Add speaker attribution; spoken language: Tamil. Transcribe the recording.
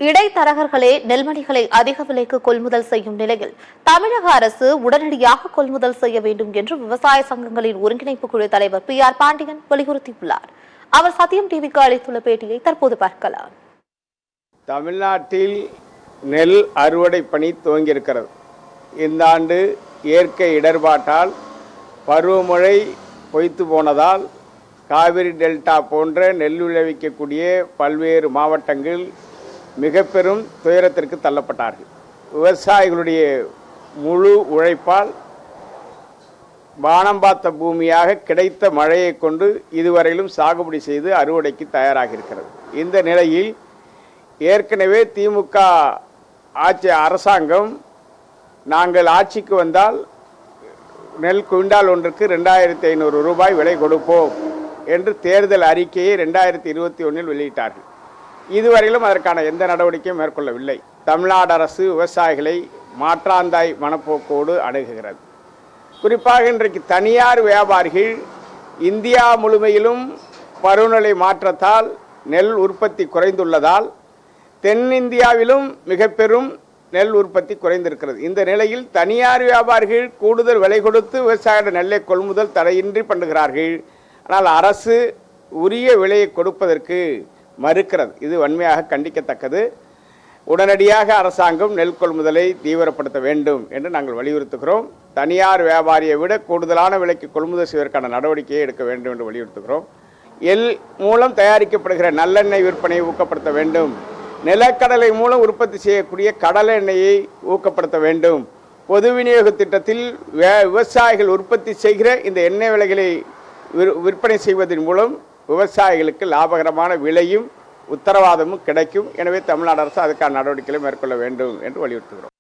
Speaker 1: இடைத்தரகர்களே நெல்மணிகளை அதிக விலைக்கு கொள்முதல் செய்யும் நிலையில் தமிழக அரசு உடனடியாக கொள்முதல் செய்ய வேண்டும் என்று விவசாய சங்கங்களின் ஒருங்கிணைப்பு குழு தலைவர் PR பாண்டியன் வலியுறுத்தியுள்ளார். அவர் சத்தியம் டிவிக்கு அளித்துள்ள பேட்டியை தற்போது பார்க்கலாம்.
Speaker 2: தமிழ்நாட்டில் நெல் அறுவடை பணி துவங்கியிருக்கிறது. இந்த ஆண்டு இயற்கை இடர்பாட்டால் பருவமழை பொய்த்து போனதால் காவிரி டெல்டா போன்ற நெல் விளைவிக்கக்கூடிய பல்வேறு மாவட்டங்கள் மிக பெரும் துயரத்திற்கு தள்ளப்பட்டார்கள். விவசாயிகளுடைய முழு உழைப்பால் வானம் பார்த்த பூமியாக கிடைத்த மழையை கொண்டு இதுவரையிலும் சாகுபடி செய்து அறுவடைக்கு தயாராக இருக்கிறது. இந்த நிலையில் ஏற்கனவே திமுக அரசாங்கம் நாங்கள் ஆட்சிக்கு வந்தால் நெல் குவிண்டால் ஒன்றுக்கு 2500 ரூபாய் விலை கொடுப்போம் என்று தேர்தல் அறிக்கையை 2021 வெளியிட்டார்கள். இதுவரையிலும் அதற்கான எந்த நடவடிக்கையும் மேற்கொள்ளவில்லை. தமிழ்நாடு அரசு விவசாயிகளை மாற்றாந்தாய் மனப்போக்கோடு அணுகுகிறது. குறிப்பாக இன்றைக்கு தனியார் வியாபாரிகள் இந்தியா முழுமையிலும் பருவநிலை மாற்றத்தால் நெல் உற்பத்தி குறைந்துள்ளதால் தென்னிந்தியாவிலும் மிக பெரும் நெல் உற்பத்தி குறைந்திருக்கிறது. இந்த நிலையில் தனியார் வியாபாரிகள் கூடுதல் விலை கொடுத்து விவசாயிகள் நெல்லை கொள்முதல் தடையின்றி பண்ணுகிறார்கள். ஆனால் அரசு உரிய விலையை கொடுப்பதற்கு மறுக்கிறது. இது வன்மையாக கண்டிக்கத்தக்கது. உடனடியாக அரசாங்கம் நெல் கொள்முதலை தீவிரப்படுத்த வேண்டும் என்று நாங்கள் வலியுறுத்துகிறோம். தனியார் வியாபாரியை விட கூடுதலான விலைக்கு கொள்முதல் செய்வதற்கான நடவடிக்கையை எடுக்க வேண்டும் என்று வலியுறுத்துகிறோம். எள் மூலம் தயாரிக்கப்படுகிற நல்லெண்ணெய் விற்பனையை ஊக்கப்படுத்த வேண்டும். நிலக்கடலை மூலம் உற்பத்தி செய்யக்கூடிய கடலை எண்ணெயை ஊக்கப்படுத்த வேண்டும். பொது விநியோக திட்டத்தில் விவசாயிகள் உற்பத்தி செய்கிற இந்த எண்ணெய் விலைகளை விற்பனை செய்வதன் மூலம் விவசாயிகளுக்கு லாபகரமான விலையும் உத்தரவாதமும் கிடைக்கும். எனவே தமிழ்நாடு அரசு அதுக்கான நடவடிக்கைகளை மேற்கொள்ள வேண்டும் என்று வலியுறுத்துகிறோம்.